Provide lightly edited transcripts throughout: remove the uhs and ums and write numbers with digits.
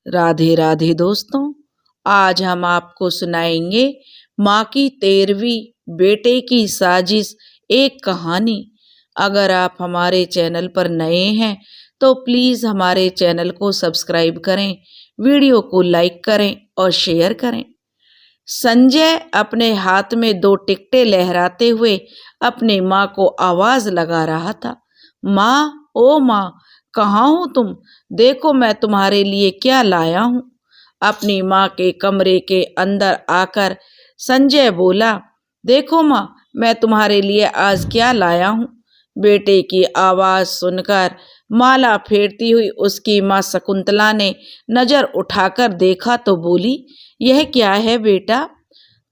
राधे राधे दोस्तों, आज हम आपको सुनाएंगे माँ की 13वीं बेटे की साजिश एक कहानी। अगर आप हमारे चैनल पर नए हैं तो प्लीज़ हमारे चैनल को सब्सक्राइब करें, वीडियो को लाइक करें और शेयर करें। संजय अपने हाथ में 2 टिकटें लहराते हुए अपनी माँ को आवाज़ लगा रहा था। माँ, ओ माँ, कहाँ हो तुम? देखो मैं तुम्हारे लिए क्या लाया हूँ। अपनी माँ के कमरे के अंदर आकर संजय बोला, देखो माँ, मैं तुम्हारे लिए आज क्या लाया हूँ। बेटे की आवाज़ सुनकर माला फेरती हुई उसकी माँ शकुंतला ने नज़र उठाकर देखा तो बोली, यह क्या है बेटा?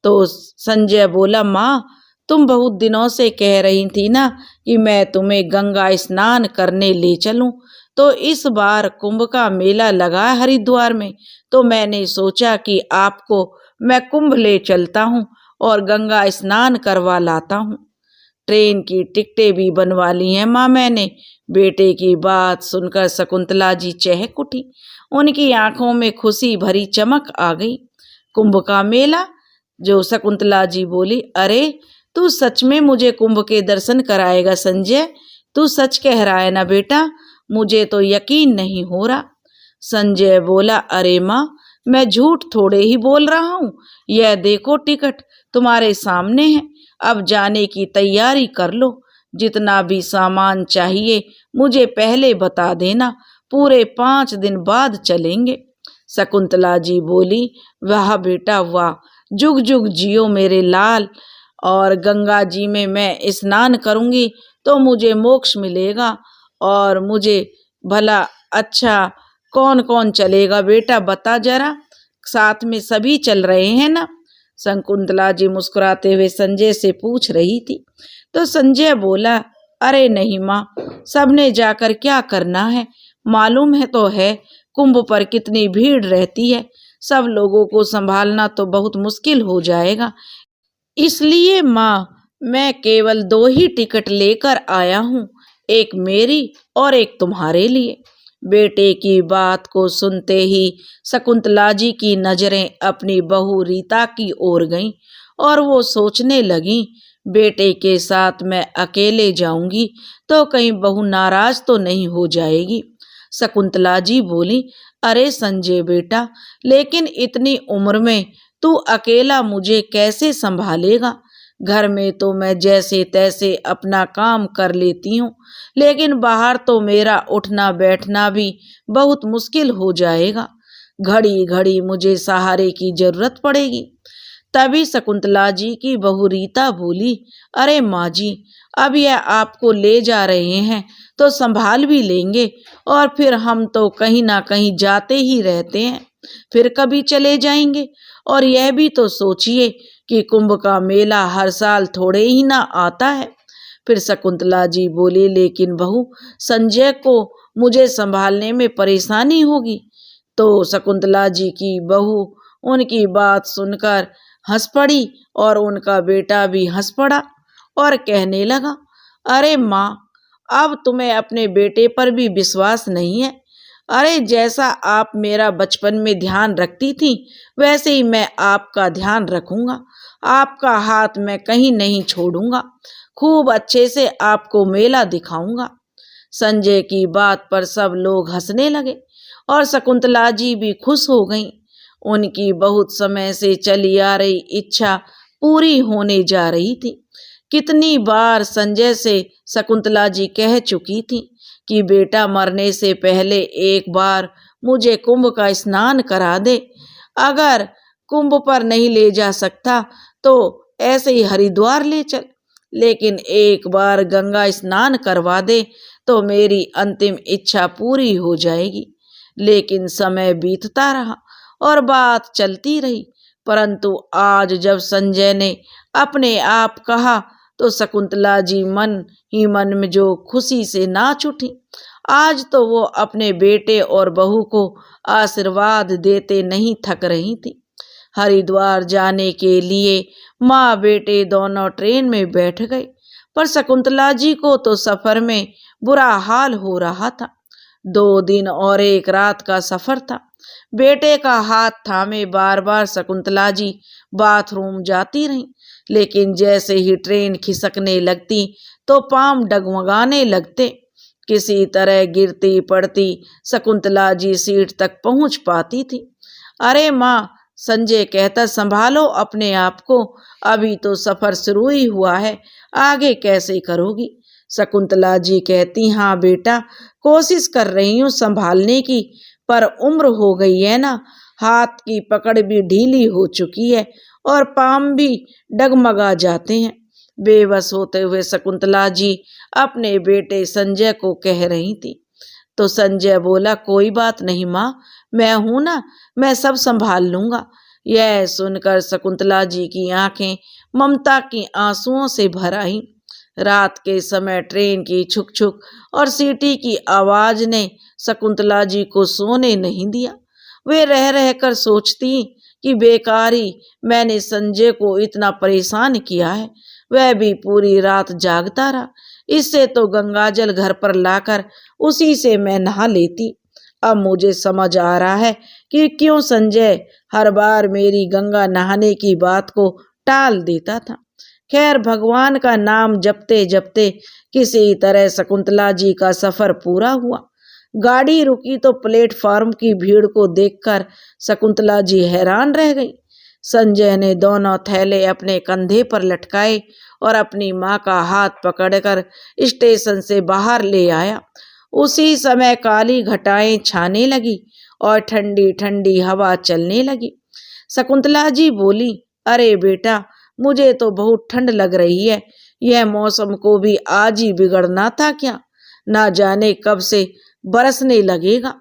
तो संजय बोला, माँ, तुम बहुत दिनों से कह रही थी ना कि मैं तुम्हें गंगा स्नान करने ले चलूं। तो इस बार कुंभ का मेला लगा हरिद्वार में, तो मैंने सोचा कि आपको मैं कुंभ ले चलता हूँ और गंगा स्नान करवा लाता हूँ। ट्रेन की टिकटें भी बनवा ली हैं माँ मैंने। बेटे की बात सुनकर शकुंतला जी चहक उठी। उनकी आंखों में खुशी भरी चमक आ गई। कुंभ का मेला? जो शकुंतला जी बोली, अरे तू सच में मुझे कुंभ के दर्शन कराएगा संजय? तू सच कह रहा है ना बेटा? मुझे तो यकीन नहीं हो रहा। संजय बोला, अरे माँ, मैं झूठ थोड़े ही बोल रहा हूँ। यह देखो टिकट तुम्हारे सामने है। अब जाने की तैयारी कर लो। जितना भी सामान चाहिए मुझे पहले बता देना। पूरे 5 दिन बाद चलेंगे। शकुंतला जी बोली, वाह बेटा वाह, जुग जुग जियो मेरे लाल। और गंगा जी में मैं स्नान करूंगी तो मुझे मोक्ष मिलेगा। और मुझे भला अच्छा कौन कौन चलेगा बेटा, बता जरा। साथ में सभी चल रहे हैं ना? शकुंतला जी मुस्कुराते हुए संजय से पूछ रही थी। तो संजय बोला, अरे नहीं माँ, सबने जाकर क्या करना है? मालूम है तो है कुंभ पर कितनी भीड़ रहती है। सब लोगों को संभालना तो बहुत मुश्किल हो जाएगा। इसलिए माँ, मैं केवल 2 ही टिकट लेकर आया हूँ, एक मेरी और एक तुम्हारे लिए। बेटे की बात को सुनते ही शकुंतला जी की नजरें अपनी बहू रीता की ओर गईं और वो सोचने लगीं, बेटे के साथ मैं अकेले जाऊंगी तो कहीं बहू नाराज तो नहीं हो जाएगी। शकुंतला जी बोली, अरे संजय बेटा, लेकिन इतनी उम्र में तू अकेला मुझे कैसे संभालेगा? घर में तो मैं जैसे तैसे अपना काम कर लेती हूँ, लेकिन बाहर तो मेरा उठना बैठना भी बहुत मुश्किल हो जाएगा। घड़ी घड़ी मुझे सहारे की जरूरत पड़ेगी। तभी शकुंतला जी की बहू रीता बोली, अरे माँ जी, अब यह आपको ले जा रहे हैं तो संभाल भी लेंगे, और फिर हम तो कहीं ना कहीं जाते ही रहते हैं, फिर कभी चले जाएंगे। और यह भी तो सोचिए कि कुंभ का मेला हर साल थोड़े ही ना आता है। फिर शकुंतला जी बोली, लेकिन बहू, संजय को मुझे संभालने में परेशानी होगी। तो शकुंतला जी की बहू उनकी बात सुनकर हंस पड़ी और उनका बेटा भी हंस पड़ा और कहने लगा, अरे माँ, अब तुम्हें अपने बेटे पर भी विश्वास नहीं है? अरे जैसा आप मेरा बचपन में ध्यान रखती थी वैसे ही मैं आपका ध्यान रखूंगा। आपका हाथ मैं कहीं नहीं छोड़ूंगा। खूब अच्छे से आपको मेला दिखाऊंगा। संजय की बात पर सब लोग हंसने लगे और शकुंतला जी भी खुश हो गईं। उनकी बहुत समय से चली आ रही इच्छा पूरी होने जा रही थी। कितनी बार संजय से शकुंतला जी कह चुकी थी कि बेटा मरने से पहले एक बार मुझे कुंभ का स्नान करा दे। अगर कुंभ पर नहीं ले जा सकता तो ऐसे ही हरिद्वार ले चल, लेकिन एक बार गंगा स्नान करवा दे तो मेरी अंतिम इच्छा पूरी हो जाएगी। लेकिन समय बीतता रहा और बात चलती रही, परंतु आज जब संजय ने अपने आप कहा तो शकुंतला जी मन ही मन में जो खुशी से नाच उठी। आज तो वो अपने बेटे और बहू को आशीर्वाद देते नहीं थक रही थी। हरिद्वार जाने के लिए माँ बेटे दोनों ट्रेन में बैठ गए, पर शकुंतला जी को तो सफर में बुरा हाल हो रहा था। 2 दिन और 1 रात का सफर था। बेटे का हाथ थामे बार बार शकुंतला जी बाथरूम जाती रहीं, लेकिन जैसे ही ट्रेन खिसकने लगती तो पांव डगमगाने लगते। किसी तरह गिरती पड़ती शकुंतला जी सीट तक पहुंच पाती थी। अरे माँ, संजय कहता, संभालो अपने आप को, अभी तो सफर शुरू ही हुआ है, आगे कैसे करोगी। शकुंतला जी कहती, हाँ बेटा, कोशिश कर रही हूँ संभालने की, पर उम्र हो गई है ना, हाथ की पकड़ भी ढीली हो चुकी है और पांव भी डगमगा जाते हैं। बेबस होते हुए शकुंतला जी अपने बेटे संजय को कह रही थी। तो संजय बोला, कोई बात नहीं माँ, मैं हूं ना, मैं सब संभाल लूंगा। यह सुनकर शकुंतला जी की आंखें ममता की आंसुओं से भर आईं। रात के समय ट्रेन की छुक छुक और सीटी की आवाज ने शकुंतला जी को सोने नहीं दिया। वे रह रहकर सोचती कि बेकार ही मैंने संजय को इतना परेशान किया है, वह भी पूरी रात जागता रहा। इससे तो गंगाजल घर पर लाकर उसी से मैं नहा लेती। अब मुझे समझ आ रहा है कि क्यों संजय हर बार मेरी गंगा नहाने की बात को टाल देता था। खैर, भगवान का नाम जपते जपते किसी तरह शकुंतला जी का सफर पूरा हुआ। गाड़ी रुकी तो प्लेटफार्म की भीड़ को देखकर शकुंतला जी हैरान रह गई। संजय ने दोनों थैले अपने कंधे पर लटकाए और अपनी माँ का हाथ पकड़कर स्टेशन से बाहर ले आया। उसी समय काली घटाएं छाने लगी और ठंडी ठंडी हवा चलने लगी। शकुंतला जी बोली, अरे बेटा, मुझे तो बहुत ठंड लग रही है, यह मौसम को भी आज ही बिगड़ना था क्या, ना जाने कब से बरसने लगेगा।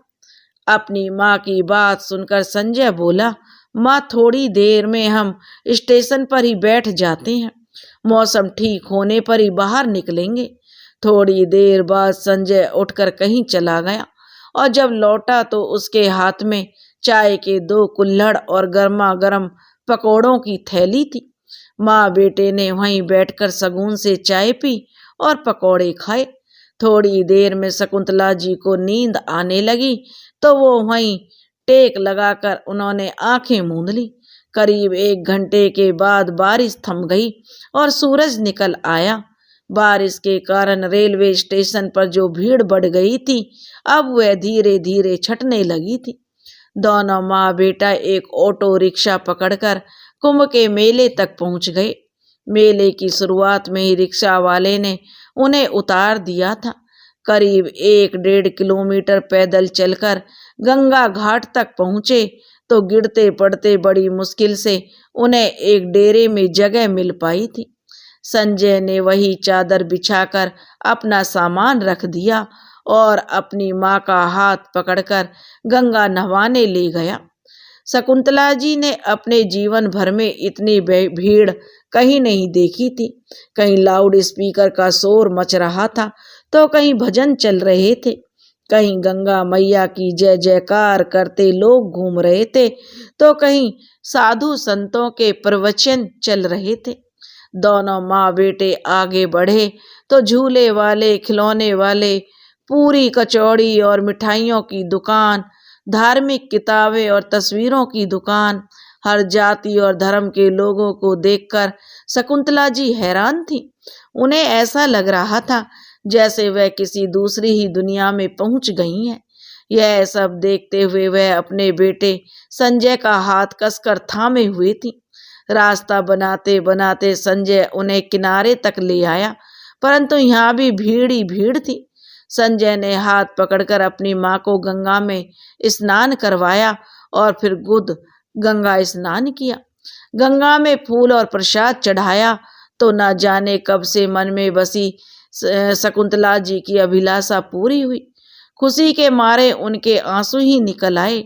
अपनी माँ की बात सुनकर संजय बोला, माँ, थोड़ी देर में हम स्टेशन पर ही बैठ जाते हैं, मौसम ठीक होने पर ही बाहर निकलेंगे। थोड़ी देर बाद संजय उठकर कहीं चला गया और जब लौटा तो उसके हाथ में चाय के 2 कुल्हड़ और गर्मा गर्म पकौड़ों की थैली थी। माँ बेटे ने वहीं बैठकर शगुन से चाय पी और पकौड़े खाए। थोड़ी देर में शकुंतला जी को नींद आने लगी तो वो वहीं टेक लगाकर उन्होंने आंखें मूंद ली। करीब 1 घंटे के बाद बारिश थम गई और सूरज निकल आया। बारिश के कारण रेलवे स्टेशन पर जो भीड़ बढ़ गई थी, अब वह धीरे धीरे छटने लगी थी। दोनों माँ बेटा एक ऑटो रिक्शा पकड़कर कुंभ के मेले तक पहुंच गए। मेले की शुरुआत में ही रिक्शा वाले ने उन्हें उतार दिया था। करीब 1-1.5 किलोमीटर पैदल चलकर गंगा घाट तक पहुंचे तो गिरते पड़ते बड़ी मुश्किल से उन्हें एक डेरे में जगह मिल पाई थी। संजय ने वही चादर बिछाकर अपना सामान रख दिया और अपनी माँ का हाथ पकड़कर गंगा नहवाने ले गया। शकुंतला जी ने अपने जीवन भर में इतनी भीड़ कहीं नहीं देखी थी। कहीं लाउड स्पीकर का शोर मच रहा था तो कहीं भजन चल रहे थे, कहीं गंगा मैया की जय जयकार करते लोग घूम रहे थे तो कहीं साधु संतों के प्रवचन चल रहे थे। दोनों माँ बेटे आगे बढ़े तो झूले वाले, खिलौने वाले, पूरी कचौड़ी और मिठाइयों की दुकान, धार्मिक किताबें और तस्वीरों की दुकान, हर जाति और धर्म के लोगों को देखकर शकुंतला जी हैरान थी। उन्हें ऐसा लग रहा था जैसे वह किसी दूसरी ही दुनिया में पहुंच गई हैं। यह सब देखते हुए वह अपने बेटे संजय का हाथ कसकर थामे हुए थी। रास्ता बनाते बनाते संजय उन्हें किनारे तक ले आया, परंतु यहाँ भी भीड़ ही भीड़ थी। संजय ने हाथ पकड़कर अपनी माँ को गंगा में स्नान करवाया और फिर खुद गंगा स्नान किया। गंगा में फूल और प्रसाद चढ़ाया तो न जाने कब से मन में बसी शकुंतला जी की अभिलाषा पूरी हुई। खुशी के मारे उनके आंसू ही निकल आए।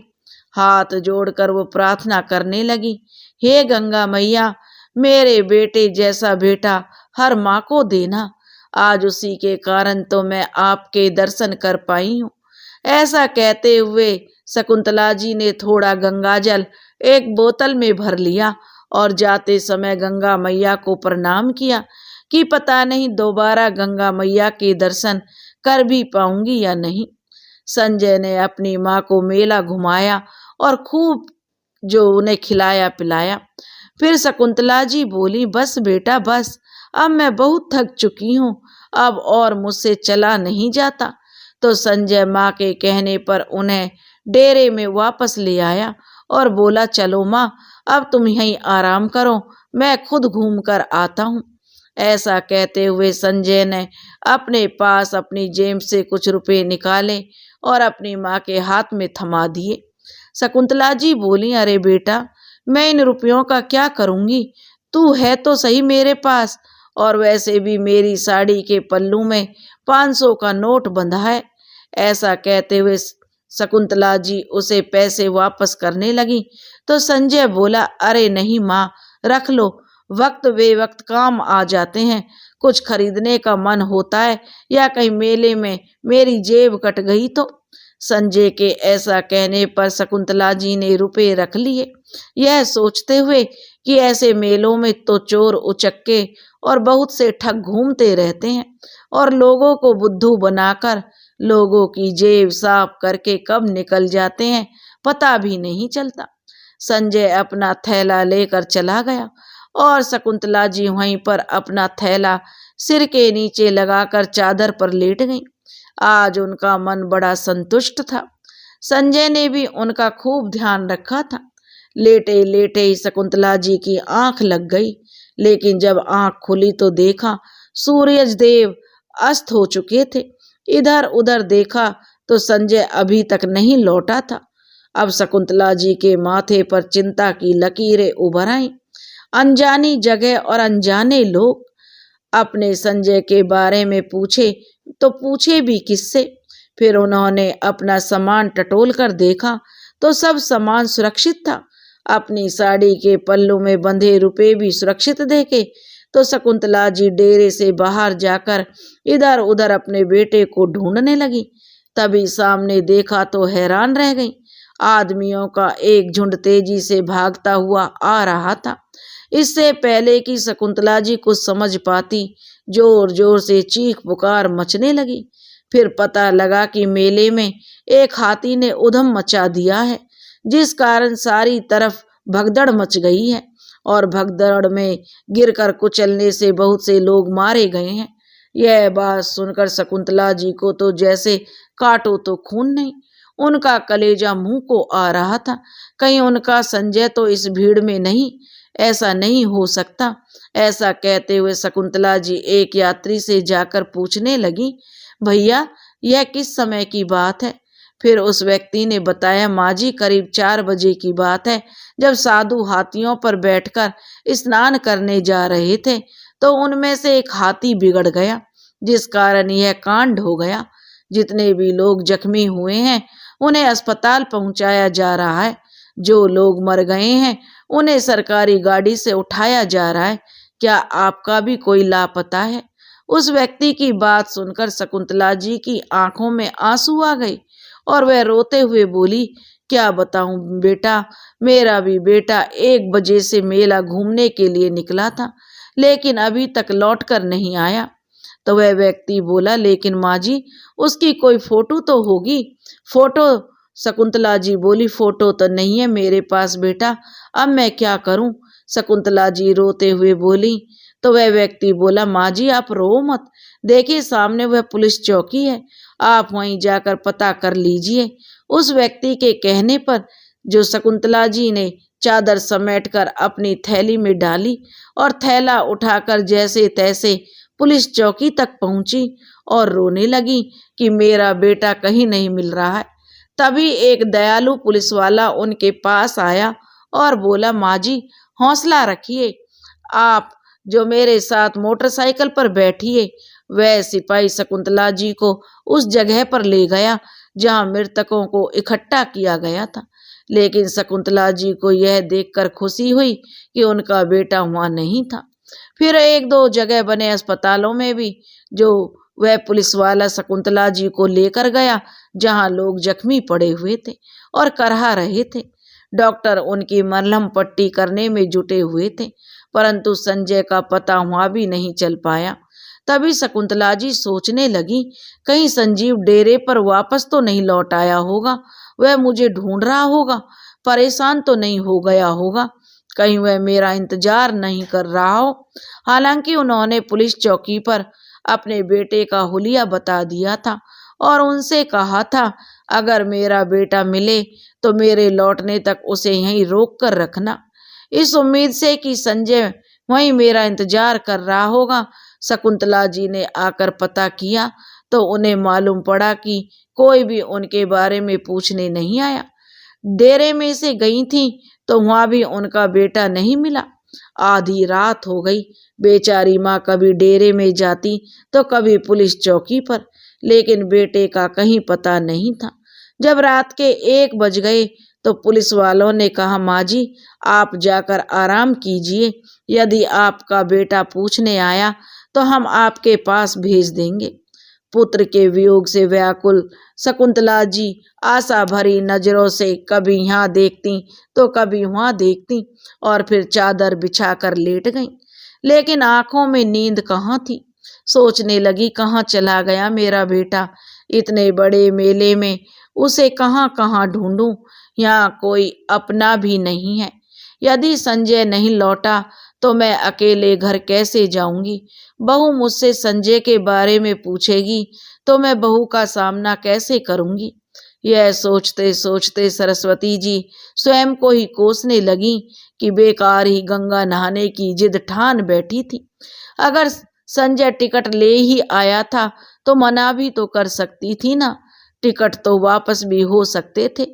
हाथ जोड़कर वो प्रार्थना करने लगी, हे गंगा मैया, मेरे बेटे जैसा बेटा हर माँ को देना। आज उसी के कारण तो मैं आपके दर्शन कर पाई हूँ। ऐसा कहते हुए शकुंतला जी ने थोड़ा गंगाजल एक बोतल में भर लिया और जाते समय गंगा मैया को प्रणाम किया कि पता नहीं दोबारा गंगा मैया के दर्शन कर भी पाऊंगी या नहीं। संजय ने अपनी माँ को मेला घुमाया और खूब जो उन्हें खिलाया पिलाया। फिर शकुंतला जी बोली, बस बेटा बस, अब मैं बहुत थक चुकी हूँ, अब और मुझसे चला नहीं जाता। तो संजय माँ के कहने पर उन्हें डेरे में वापस ले आया और बोला, चलो माँ, अब तुम यहीं आराम करो, मैं खुद घूम कर आता हूँ। ऐसा कहते हुए संजय ने अपने पास अपनी जेब से कुछ रुपए निकाले और अपनी माँ के हाथ में थमा दिए। शकुंतला जी बोली, अरे बेटा, मैं इन रुपयों का क्या करूंगी, तू है तो सही मेरे पास, और वैसे भी मेरी साड़ी के पल्लू में 500 का नोट बंधा है। ऐसा कहते हुए शकुंतला जी उसे पैसे वापस करने लगी तो संजय बोला, अरे नहीं माँ, रख लो, वक्त बेवक्त काम आ जाते हैं, कुछ खरीदने का मन होता है या कहीं मेले में मेरी जेब कट गई तो। संजय के ऐसा कहने पर शकुंतला जी ने रुपए रख लिए, यह सोचते हुए कि ऐसे मेलों में तो चोर उचक्के और बहुत से ठग घूमते रहते हैं और लोगों को बुद्धू बनाकर लोगों की जेब साफ करके कब निकल जाते हैं पता भी नहीं चलता। संजय अपना थैला लेकर चला गया और शकुंतला जी वहीं पर अपना थैला सिर के नीचे लगाकर चादर पर लेट गईं। आज उनका मन बड़ा संतुष्ट था। संजय ने भी उनका खूब ध्यान रखा था। लेटे लेटे ही शकुंतला जी की आंख लग गई, लेकिन जब आंख खुली तो देखा सूरज देव अस्त हो चुके थे। इधर उधर देखा तो संजय अभी तक नहीं लौटा था। अब शकुंतला जी के माथे पर चिंता की लकीरें उभर आईं। अनजानी जगह और अनजाने लोग अपने संजय के बारे में पूछे तो पूछे भी किससे। फिर उन्होंने अपना सामान टटोल कर देखा तो सब सामान सुरक्षित था। अपनी साड़ी के पल्लू में बंधे रुपए भी सुरक्षित देखे तो शकुंतला जी डेरे से बाहर जाकर इधर उधर अपने बेटे को ढूंढने लगी। तभी सामने देखा तो हैरान रह गई। आदमियों का एक झुंड तेजी से भागता हुआ आ रहा था। इससे पहले कि शकुंतला जी कुछ समझ पाती, जोर जोर से चीख पुकार मचने लगी। फिर पता लगा कि मेले में एक हाथी ने उधम मचा दिया है, जिस कारण सारी तरफ भगदड़ मच गई है और भगदड़ में गिरकर कुचलने से बहुत से लोग मारे गए हैं। यह बात सुनकर शकुंतला जी को तो जैसे काटो तो खून नहीं, उनका कलेजा मुंह को आ रहा था। कहीं उनका संजय तो इस भीड़ में नहीं, ऐसा नहीं हो सकता। ऐसा कहते हुए शकुंतला जी एक यात्री से जाकर पूछने लगी, भैया यह किस समय की बात है? फिर उस व्यक्ति ने बताया, माँ जी करीब 4 बजे की बात है, जब साधु हाथियों पर बैठकर स्नान करने जा रहे थे तो उनमें से एक हाथी बिगड़ गया, जिस कारण यह कांड हो गया। जितने भी लोग जख्मी हुए हैं उन्हें अस्पताल पहुंचाया जा रहा है। जो लोग मर गए हैं उन्हें सरकारी गाड़ी से उठाया जा रहा है। क्या आपका भी कोई लापता है? उस व्यक्ति की बात सुनकर शकुंतला जी की आंखों में आंसू आ गए और वह रोते हुए बोली, क्या बताऊं बेटा, मेरा भी बेटा 1 बजे से मेला घूमने के लिए निकला था, लेकिन अभी तक लौट कर नहीं आया। तो वह व्यक्ति बोला, लेकिन माँ जी उसकी कोई फोटो तो होगी? फोटो? शकुंतला जी बोली, फोटो तो नहीं है मेरे पास बेटा, अब मैं क्या करूं? शकुंतला जी रोते हुए बोली। तो वह व्यक्ति बोला, माँ जी आप रो मत, देखिए सामने वह पुलिस चौकी है, आप वहीं जाकर पता कर लीजिए। उस व्यक्ति के कहने पर जो शकुंतला जी ने चादर समेटकर अपनी थैली में डाली और थैला उठाकर जैसे तैसे पुलिस चौकी तक पहुंची और रोने लगी कि मेरा बेटा कहीं नहीं मिल रहा है। तभी एक दयालु पुलिस वाला उनके पास आया और बोला, माँ जी हौसला रखिए, आप जो मेरे साथ मोटरसाइकिल पर बैठिए। वह सिपाही शकुंतला जी को उस जगह पर ले गया जहां मृतकों को इकट्ठा किया गया था। लेकिन शकुंतला जी को यह देखकर खुशी हुई कि उनका बेटा वहां नहीं था। फिर 1-2 जगह बने अस्पतालों में भी जो वह पुलिस वाला शकुंतला जी को लेकर गया, जहां लोग जख्मी पड़े हुए थे और करहा रहे थे। डॉक्टर उनकी मरहम पट्टी करने में जुटे हुए थे, परंतु संजय का पता वहां भी नहीं चल पाया। तभी शकुंतला जी सोचने लगी, कहीं संजीव डेरे पर वापस तो नहीं लौट आया होगा, वह मुझे ढूंढ रहा होगा। परेशान तो नहीं हो गया होगा, कहीं वह मेरा इंतजार नहीं कर रहा हो। हालांकि उन्होंने पुलिस चौकी पर अपने बेटे का हुलिया बता दिया था और उनसे कहा था अगर मेरा बेटा मिले तो मेरे लौटने तक उसे यहीं रोक कर रखना, इस उम्मीद से कि संजय वहीं मेरा इंतजार कर रहा होगा। शकुंतला जी ने आकर पता किया तो उन्हें मालूम पड़ा कि कोई भी उनके बारे में पूछने नहीं आया। डेरे में से गई थी तो वहां भी उनका बेटा नहीं मिला। आधी रात हो गई। बेचारी माँ कभी डेरे में जाती तो कभी पुलिस चौकी पर, लेकिन बेटे का कहीं पता नहीं था। जब रात के 1 बज गए तो पुलिस वालों ने कहा, माँ जी आप जाकर आराम कीजिए, यदि आपका बेटा पूछने आया तो हम आपके पास भेज देंगे। पुत्र के वियोग से व्याकुल शकुंतला जी आशा भरी नजरों से कभी यहाँ देखती तो कभी वहां देखती और फिर चादर बिछाकर लेट गईं। लेकिन आंखों में नींद कहाँ थी। सोचने लगी कहाँ चला गया मेरा बेटा। इतने बड़े मेले में उसे कहाँ कहाँ ढूंढूं, यहाँ कोई अपना भी नहीं है। यदि संजय नहीं लौटा तो मैं अकेले घर कैसे जाऊंगी। बहू मुझसे संजय के बारे में पूछेगी तो मैं बहू का सामना कैसे करूंगी। यह सोचते सोचते सरस्वती जी स्वयं को ही कोसने लगी कि बेकार ही गंगा नहाने की जिद ठान बैठी थी। अगर संजय टिकट ले ही आया था तो मना भी तो कर सकती थी ना। टिकट तो वापस भी हो सकते थे,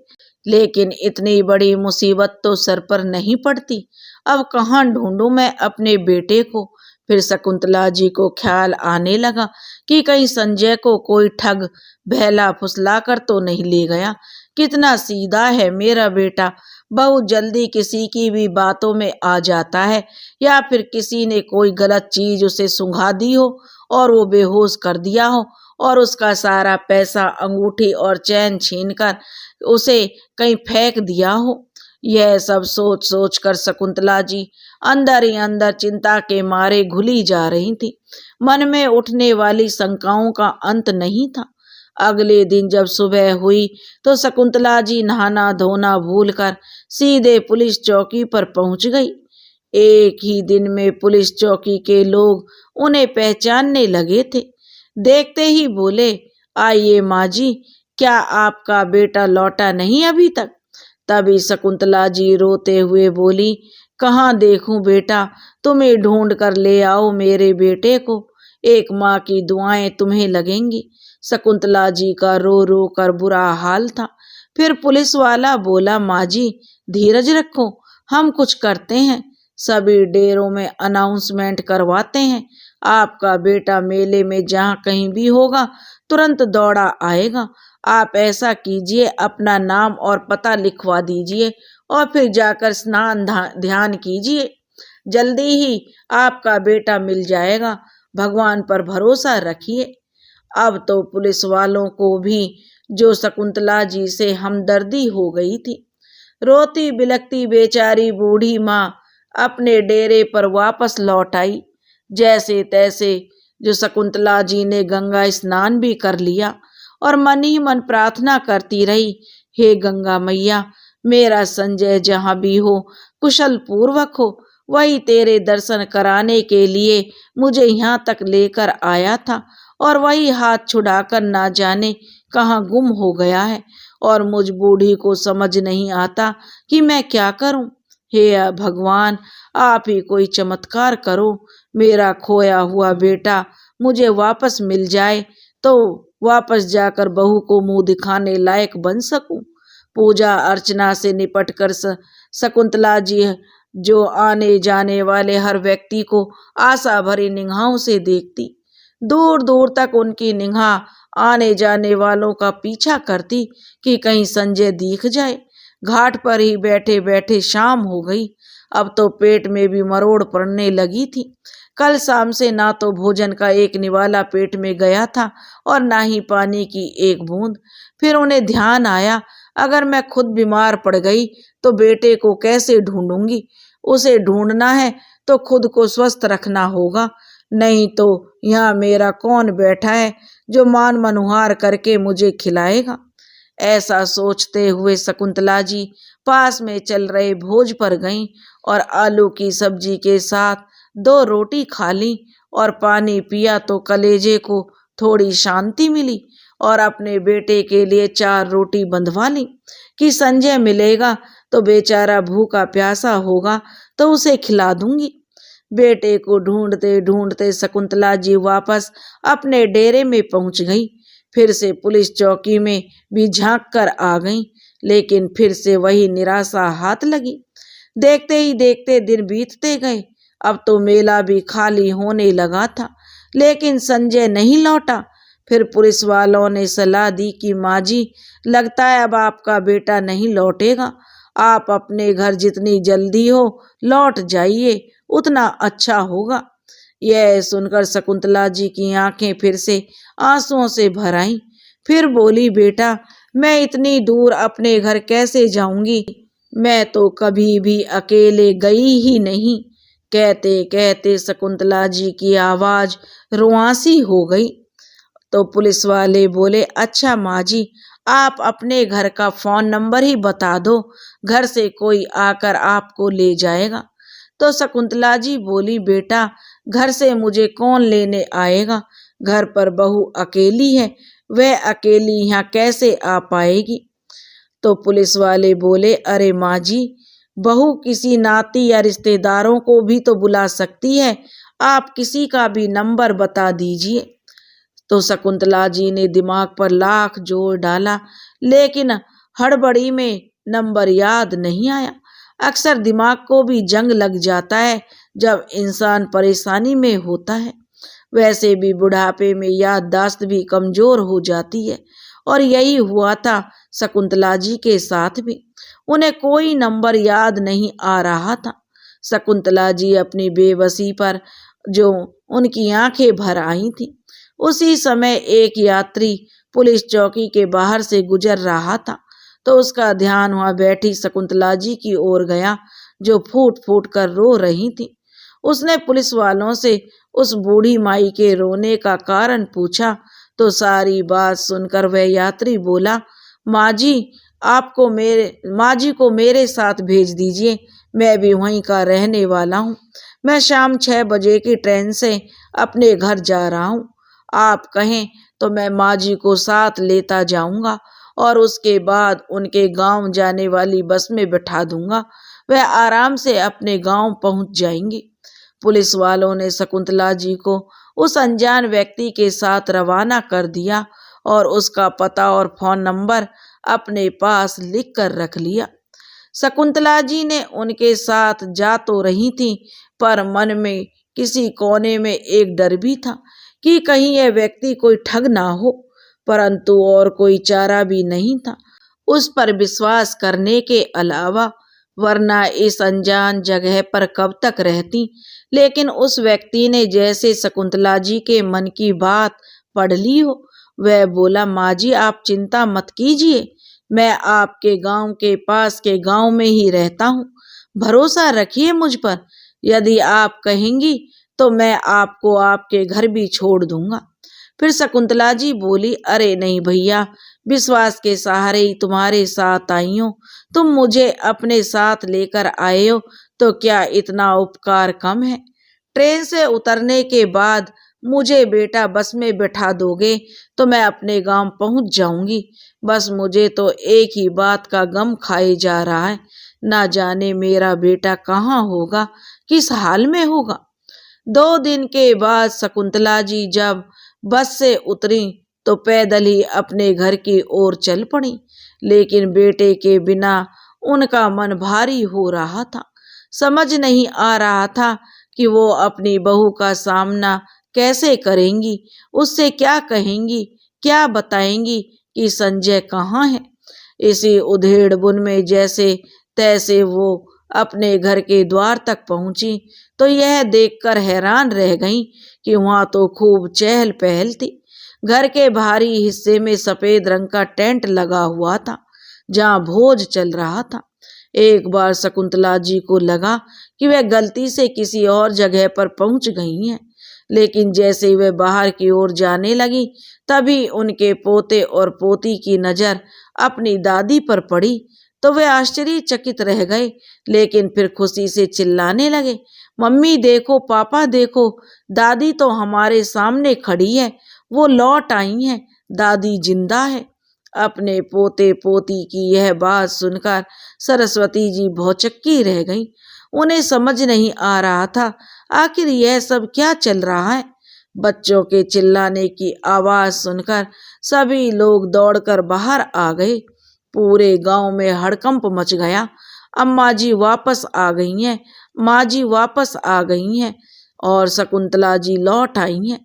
लेकिन इतनी बड़ी मुसीबत तो सर पर नहीं पड़ती। अब कहाँ ढूंढूं मैं अपने बेटे को। फिर शकुंतला जी को ख्याल आने लगा कि कहीं संजय को कोई ठग बहला फुसला कर तो नहीं ले गया। कितना सीधा है मेरा बेटा, बहुत जल्दी किसी की भी बातों में आ जाता है, या फिर किसी ने कोई गलत चीज उसे सुंघा दी हो और वो बेहोश कर दिया हो और उसका सारा पैसा, अंगूठी और चैन छीनकर उसे कहीं फेंक दिया हो। यह सब सोच सोच कर शकुंतला जी अंदर ही अंदर चिंता के मारे घुली जा रही थी। मन में उठने वाली शंकाओं का अंत नहीं था। अगले दिन जब सुबह हुई तो शकुंतला जी नहाना धोना भूलकर सीधे पुलिस चौकी पर पहुंच गई। एक ही दिन में पुलिस चौकी के लोग उन्हें पहचानने लगे थे। देखते ही बोले, आइए माँ जी, क्या आपका बेटा लौटा नहीं अभी तक। तभी शकुंतला जी रोते हुए बोली, कहाँ देखूं बेटा, तुम्हें ढूंढ कर ले आओ मेरे बेटे को, एक माँ की दुआएं तुम्हें लगेंगी। शकुंतला जी का रो रो कर बुरा हाल था। फिर पुलिस वाला बोला, माँ जी धीरज रखो, हम कुछ करते हैं। सभी डेरों में अनाउंसमेंट करवाते हैं, आपका बेटा मेले में जहाँ कहीं भी होगा तुरंत दौड़ा आएगा। आप ऐसा कीजिए, अपना नाम और पता लिखवा दीजिए और फिर जाकर स्नान ध्यान कीजिए, जल्दी ही आपका बेटा मिल जाएगा। भगवान पर भरोसा रखिए। अब तो पुलिस वालों को भी जो शकुंतला जी से हमदर्दी हो गई थी। रोती बिलखती बेचारी बूढ़ी माँ अपने डेरे पर वापस लौट आई। जैसे तैसे जो शकुंतला जी ने गंगा स्नान भी कर लिया और मन ही मन प्रार्थना करती रही, हे गंगा मैया, मेरा संजय जहाँ भी हो कुशल पूर्वक हो। वही तेरे दर्शन कराने के लिए मुझे यहाँ तक लेकर आया था और वही हाथ छुड़ाकर ना जाने कहाँ गुम हो गया है और मुझ बूढ़ी को समझ नहीं आता कि मैं क्या करूं। हे भगवान, आप ही कोई चमत्कार करो, मेरा खोया हुआ बेटा मुझे वापस मिल जाए तो वापस जाकर बहू को मुंह दिखाने लायक बन सकूं। पूजा अर्चना से निपट कर शकुंतला जी जो आने जाने वाले हर व्यक्ति को आशा भरी निगाहों से देखती। दूर दूर तक उनकी निगाह आने जाने वालों का पीछा करती कि कहीं संजय दिख जाए। घाट पर ही बैठे बैठे शाम हो गई। अब तो पेट में भी मरोड़ पड़ने लगी थी। कल शाम से ना तो भोजन का एक निवाला पेट में गया था और ना ही पानी की एक बूंद। फिर उन्हें ध्यान आया, अगर मैं खुद बीमार पड़ गई तो बेटे को कैसे ढूंढूंगी। उसे ढूंढना है तो खुद को स्वस्थ रखना होगा, नहीं तो यहाँ मेरा कौन बैठा है जो मान मनुहार करके मुझे खिलाएगा। ऐसा सोचते हुए शकुंतला जी पास में चल रहे भोज पर गईं और आलू की सब्जी के साथ 2 रोटी खा ली और पानी पिया तो कलेजे को थोड़ी शांति मिली और अपने बेटे के लिए 4 रोटी बंधवा ली कि संजय मिलेगा तो बेचारा भूखा प्यासा होगा तो उसे खिला दूंगी। बेटे को ढूंढते ढूंढते शकुंतला जी वापस अपने डेरे में पहुंच गई। फिर से पुलिस चौकी में भी झांक कर आ गई, लेकिन फिर से वही निराशा हाथ लगी। देखते ही देखते दिन बीतते गए। अब तो मेला भी खाली होने लगा था, लेकिन संजय नहीं लौटा। फिर पुलिस वालों ने सलाह दी कि माँ जी, लगता है अब आपका बेटा नहीं लौटेगा। आप अपने घर जितनी जल्दी हो लौट जाइए, उतना अच्छा होगा। यह सुनकर शकुंतला जी की आंखें फिर से आंसुओं से भर आईं। फिर बोली, बेटा, मैं इतनी दूर अपने घर कैसे जाऊंगी? मैं तो कभी भी अकेले गई ही नहीं। कहते कहते शकुंतला जी की आवाज रुआंसी हो गई। तो पुलिस वाले बोले, अच्छा माँ जी, आप अपने घर का फोन नंबर ही बता दो, घर से कोई आकर आपको ले जाएगा। तो शकुंतला जी बोली, बेटा, घर से मुझे कौन लेने आएगा? घर पर बहू अकेली है, वह अकेली यहाँ कैसे आ पाएगी? तो पुलिस वाले बोले, अरे माँ जी, बहू किसी नाती या रिश्तेदारों को भी तो बुला सकती है, आप किसी का भी नंबर बता दीजिए। तो शकुंतला जी ने दिमाग पर लाख जोर डाला, लेकिन हड़बड़ी में नंबर याद नहीं आया। अक्सर दिमाग को भी जंग लग जाता है जब इंसान परेशानी में होता है। वैसे भी बुढ़ापे में याददाश्त भी कमजोर हो जाती है, और यही हुआ था शकुंतला जी के साथ भी। उन्हें कोई नंबर याद नहीं आ रहा था। शकुंतला जी अपनी बेबसी पर जो उनकी आंखें भर आई थी। उसी समय एक यात्री पुलिस चौकी के बाहर से गुजर रहा था, तो उसका ध्यान वहां बैठी शकुंतला जी की ओर गया, जो फूट फूट कर रो रही थी। उसने पुलिस वालों से उस बूढ़ी माई के रोने का कारण पूछा, तो सारी बात सुनकर वह यात्री बोला, माँ जी, माँ जी को मेरे साथ भेज दीजिए, मैं भी वहीं का रहने वाला हूँ। मैं शाम 6 बजे की ट्रेन से अपने घर जा रहा हूँ। आप कहें तो मैं माँ जी को साथ लेता जाऊंगा और उसके बाद उनके गांव जाने वाली बस में बैठा दूंगा। वह आराम से अपने गांव पहुंच जाएंगी। पुलिस वालों ने शकुंतला जी को उस अनजान व्यक्ति के साथ रवाना कर दिया और उसका पता और फोन नंबर अपने पास लिख कर रख लिया। शकुंतला जी ने उनके साथ जा तो रही थी, पर मन में किसी कोने में एक डर भी था कि कहीं यह व्यक्ति कोई ठग ना हो, परंतु और कोई चारा भी नहीं था उस पर विश्वास करने के अलावा, वरना इस अनजान जगह पर कब तक रहती। लेकिन उस व्यक्ति ने जैसे शकुंतला जी के मन की बात पढ़ ली हो। वह बोला, माँ जी, आप चिंता मत कीजिए, मैं आपके गांव के पास के गांव में ही रहता हूँ। भरोसा रखिए मुझ पर। यदि आप कहेंगी तो मैं आपको आपके घर भी छोड़ दूंगा। फिर शकुंतला जी बोली, अरे नहीं भैया, विश्वास के सहारे ही तुम्हारे साथ आई हूँ। तुम मुझे अपने साथ लेकर आए हो तो क्या इतना उपकार कम है? ट्रेन से उतरने के बाद मुझे बेटा बस में बैठा दोगे तो मैं अपने गांव पहुंच जाऊंगी। बस मुझे तो एक ही बात का गम खाए जा रहा है, ना जाने मेरा बेटा कहाँ होगा, किस हाल में होगा। 2 दिन के बाद शकुंतला जी जब बस से उतरी तो पैदल ही अपने घर की ओर चल पड़ी, लेकिन बेटे के बिना उनका मन भारी हो रहा था। समझ नहीं आ रहा था कि वो अपनी बहू का सामना कैसे करेंगी, उससे क्या कहेंगी, क्या बताएंगी कि संजय कहाँ है। इसी उधेड़-बुन में जैसे तैसे वो अपने घर के द्वार तक पहुंची तो यह देखकर हैरान रह गईं कि वहां तो खूब चहल पहल थी। घर के बाहरी हिस्से में सफेद रंग का टेंट लगा हुआ था, जहां भोज चल रहा था। एक बार शकुंतला जी को लगा कि वह गलती से किसी और जगह पर पहुंच गई हैं, लेकिन जैसे ही वे बाहर की ओर जाने लगी तभी उनके पोते और पोती की नजर अपनी दादी पर पड़ी तो वे आश्चर्यचकित रह गए, लेकिन फिर खुशी से चिल्लाने लगे, मम्मी देखो, पापा देखो, दादी तो हमारे सामने खड़ी है, वो लौट आई हैं, दादी जिंदा है। अपने पोते पोती की यह बात सुनकर सरस्वती जी भौचक्की रह गईं। उन्हें समझ नहीं आ रहा था आखिर यह सब क्या चल रहा है। बच्चों के चिल्लाने की आवाज सुनकर सभी लोग दौड़कर बाहर आ गए। पूरे गांव में हड़कंप मच गया। अम्मा जी वापस आ गई हैं, माँ जी वापस आ गई हैं और शकुंतला जी लौट आई हैं।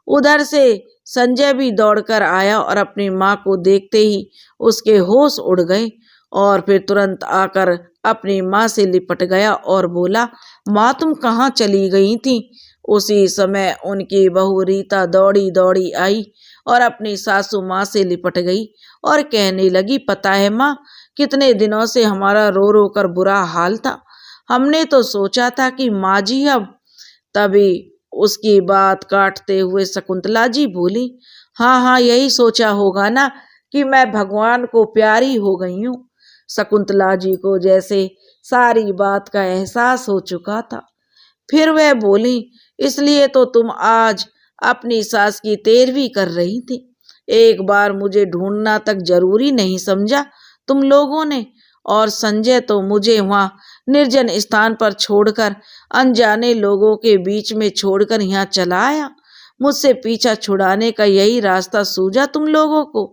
उधर से संजय भी दौड़कर आया और अपनी माँ को देखते ही उसके होश उड़ गए और फिर तुरंत आकर अपनी माँ से लिपट गया और बोला, माँ तुम कहाँ चली गई थी? उसी समय उनकी बहू रीता दौड़ी दौड़ी आई और अपनी सासू माँ से लिपट गई और कहने लगी, पता है माँ, कितने दिनों से हमारा रो रो कर बुरा हाल था। हमने तो सोचा था कि माँ जी अब। तभी उसकी बात काटते हुए शकुंतला जी बोली, हाँ हाँ यही सोचा होगा ना कि मैं भगवान को प्यारी हो गई हूँ। शकुंतला जी को जैसे सारी बात का एहसास हो चुका था। फिर वह बोली, इसलिए तो तुम आज अपनी सास की तेरवी कर रही थी। एक बार मुझे ढूंढना तक जरूरी नहीं समझा तुम लोगों ने। और संजय तो मुझे वहां निर्जन स्थान पर छोड़कर अनजाने लोगों के बीच में छोड़कर यहाँ चला आया। मुझसे पीछा छुड़ाने का यही रास्ता सूझा तुम लोगों को।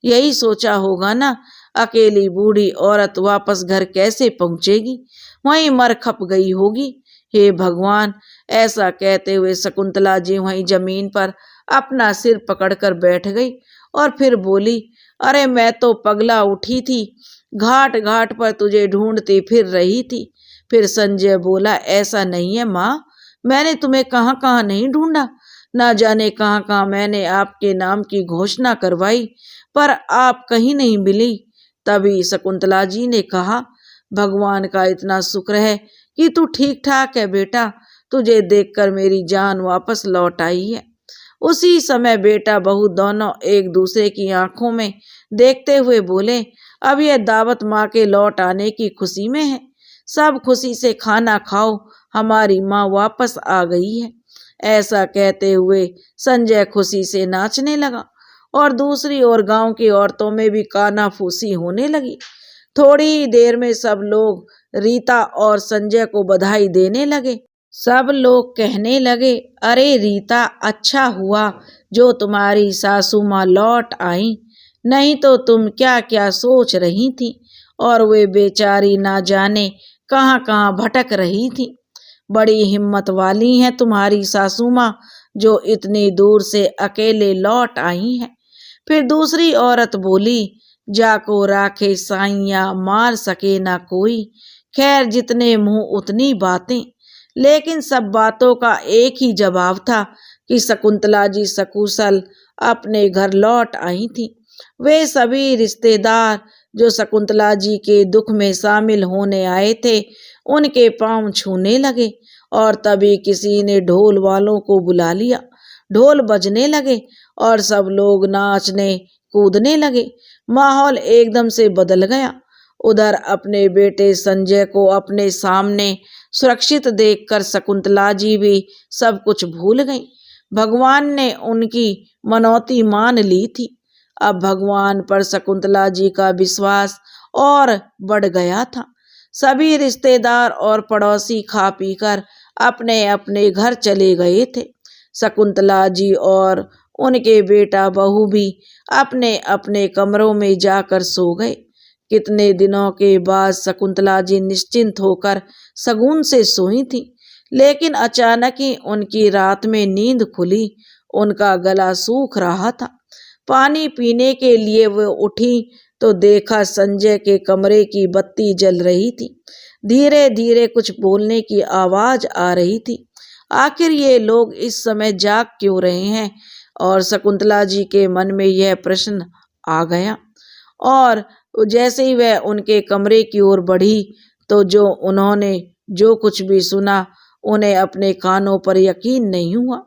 यही सोचा होगा ना, अकेली बूढ़ी औरत वापस घर कैसे पहुंचेगी, वहीं मर खप गई होगी। हे भगवान, ऐसा कहते हुए शकुंतला जी वहीं जमीन पर अपना सिर पकड़कर बैठ गई और फिर बोली, अरे मैं तो पगला उठी थी, घाट घाट पर तुझे ढूंढती फिर रही थी। फिर संजय बोला, ऐसा नहीं है माँ, मैंने तुम्हें कहाँ कहाँ नहीं ढूंढा, ना जाने कहाँ कहाँ मैंने आपके नाम की घोषणा करवाई, पर आप कहीं नहीं मिली। तभी शकुंतला जी ने कहा, भगवान का इतना शुक्र है कि तू ठीक ठाक है बेटा, तुझे देखकर मेरी जान वापस लौट आई है। उसी समय बेटा बहू दोनों एक दूसरे की आंखों में देखते हुए बोले, अब यह दावत माँ के लौट आने की खुशी में है, सब खुशी से खाना खाओ, हमारी माँ वापस आ गई है। ऐसा कहते हुए संजय खुशी से नाचने लगा और दूसरी ओर गांव की औरतों में भी कानाफूसी होने लगी। थोड़ी ही देर में सब लोग रीता और संजय को बधाई देने लगे। सब लोग कहने लगे, अरे रीता, अच्छा हुआ जो तुम्हारी सासू माँ लौट आई, नहीं तो तुम क्या क्या सोच रही थी और वे बेचारी ना जाने कहाँ कहाँ भटक रही थी। बड़ी हिम्मत वाली हैं तुम्हारी सासू माँ, जो इतनी दूर से अकेले लौट आई हैं। फिर दूसरी औरत बोली, जाको राखे साइया, मार सके ना कोई। खैर जितने मुंह उतनी बातें, लेकिन सब बातों का एक ही जवाब था कि शकुंतला जी सकुशल अपने घर लौट आई थी। वे सभी रिश्तेदार जो शकुंतला जी के दुख में शामिल होने आए थे उनके पांव छूने लगे और तभी किसी ने ढोल वालों को बुला लिया। ढोल बजने लगे और सब लोग नाचने कूदने लगे। माहौल एकदम से बदल गया। उधर अपने बेटे संजय को अपने सामने सुरक्षित देखकर शकुंतला जी भी सब कुछ भूल गई। भगवान ने उनकी मनौती मान ली थी। अब भगवान पर शकुंतला जी का विश्वास और बढ़ गया था। सभी रिश्तेदार और पड़ोसी खा पीकर अपने अपने घर चले गए थे। शकुंतला जी और उनके बेटा बहू भी अपने अपने कमरों में जाकर सो गए। कितने दिनों के बाद शकुंतला जी निश्चिंत होकर शगुन से सोई थी, लेकिन अचानक ही उनकी रात में नींद खुली। उनका गला सूख रहा था। पानी पीने के लिए वो उठी तो देखा संजय के कमरे की बत्ती जल रही थी। धीरे धीरे कुछ बोलने की आवाज आ रही थी। आखिर ये लोग इस समय जाग क्यों रहे हैं? और शकुंतला जी के मन में यह प्रश्न आ गया और जैसे ही वह उनके कमरे की ओर बढ़ी तो उन्होंने जो कुछ भी सुना उन्हें अपने कानों पर यकीन नहीं हुआ।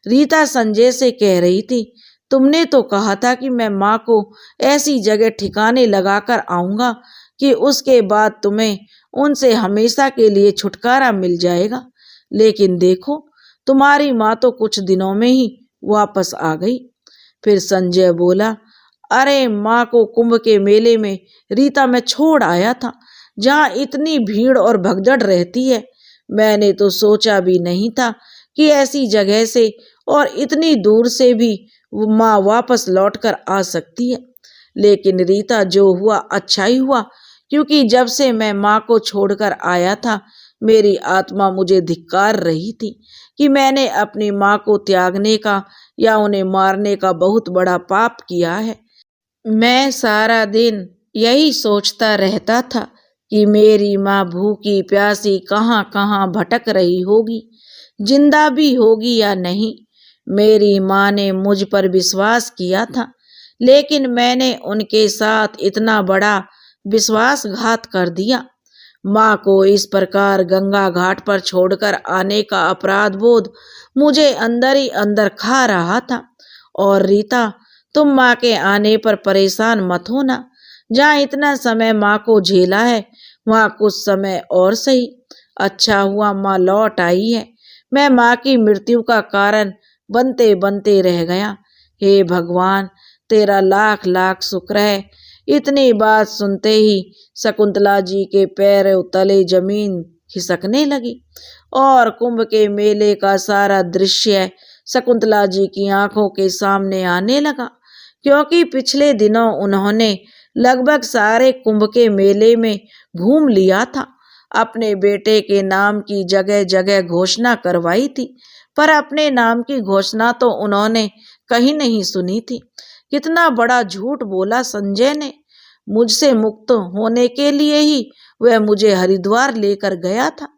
रीता संजय से कह रही थी, तुमने तो कहा था कि मैं माँ को ऐसी जगह ठिकाने लगाकर आऊंगा कि उसके बाद तुम्हें उनसे हमेशा के लिए छुटकारा मिल जाएगा। लेकिन देखो, तुम्हारी माँ तो कुछ दिनों में ही वापस आ गई। फिर संजय बोला, अरे माँ को कुंभ के मेले में रीता मैं छोड़ आया था, जहाँ इतनी भीड़ और भगदड़ रहती है। मैंने तो सोचा भी नहीं था कि ऐसी जगह से और इतनी दूर से भी माँ वापस लौटकर आ सकती है। लेकिन रीता, जो हुआ अच्छा ही हुआ, क्योंकि जब से मैं माँ को छोड़कर आया था, मेरी आत्मा मुझे धिक्कार रही थी कि मैंने अपनी माँ को त्यागने का या उन्हें मारने का बहुत बड़ा पाप किया है। मैं सारा दिन यही सोचता रहता था कि मेरी माँ भूखी प्यासी कहाँ कहाँ भटक रही होगी, जिंदा भी होगी या नहीं। मेरी माँ ने मुझ पर विश्वास किया था, लेकिन मैंने उनके साथ इतना बड़ा विश्वासघात कर दिया। माँ को इस प्रकार गंगा घाट पर छोड़कर आने का अपराध बोध मुझे अंदर ही अंदर खा रहा था। और रीता, तुम माँ के आने पर परेशान मत होना। जहाँ इतना समय माँ को झेला है, वहाँ कुछ समय और सही। अच्छा हुआ माँ लौट आई है। मैं माँ की मृत्यु का कारण बनते बनते रह गया। हे भगवान, तेरा लाख लाख शुक्र है। इतनी बात सुनते ही शकुंतला जी के पैर तले जमीन खिसकने लगी और कुंभ के मेले का सारा दृश्य शकुंतला जी की आंखों के सामने आने लगा, क्योंकि पिछले दिनों उन्होंने लगभग सारे कुंभ के मेले में घूम लिया था। अपने बेटे के नाम की जगह जगह घोषणा करवाई थी, पर अपने नाम की घोषणा तो उन्होंने कहीं नहीं सुनी थी। कितना बड़ा झूठ बोला संजय ने। मुझसे मुक्त होने के लिए ही वह मुझे हरिद्वार लेकर गया था।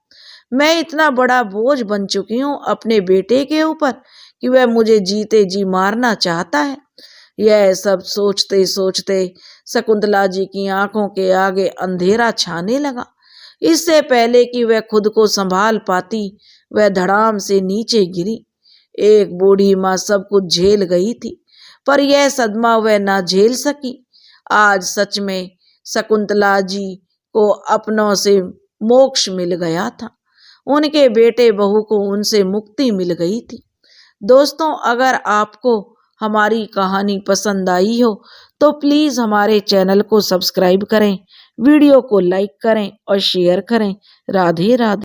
मैं इतना बड़ा बोझ बन चुकी हूँ अपने बेटे के ऊपर कि वह मुझे जीते जी मारना चाहता है। यह सब सोचते सोचते शकुंतला जी की आंखों के आगे अंधेरा छाने लगा। इससे पहले कि वह खुद को संभाल पाती, वह धड़ाम से नीचे गिरी। एक बूढ़ी माँ सब कुछ झेल गई थी, पर यह सदमा वह ना झेल सकी। आज सच में शकुंतला जी को अपनों से मोक्ष मिल गया था। उनके बेटे बहू को उनसे मुक्ति मिल गई थी। दोस्तों, अगर आपको हमारी कहानी पसंद आई हो तो प्लीज़ हमारे चैनल को सब्सक्राइब करें, वीडियो को लाइक करें और शेयर करें। राधे राधे।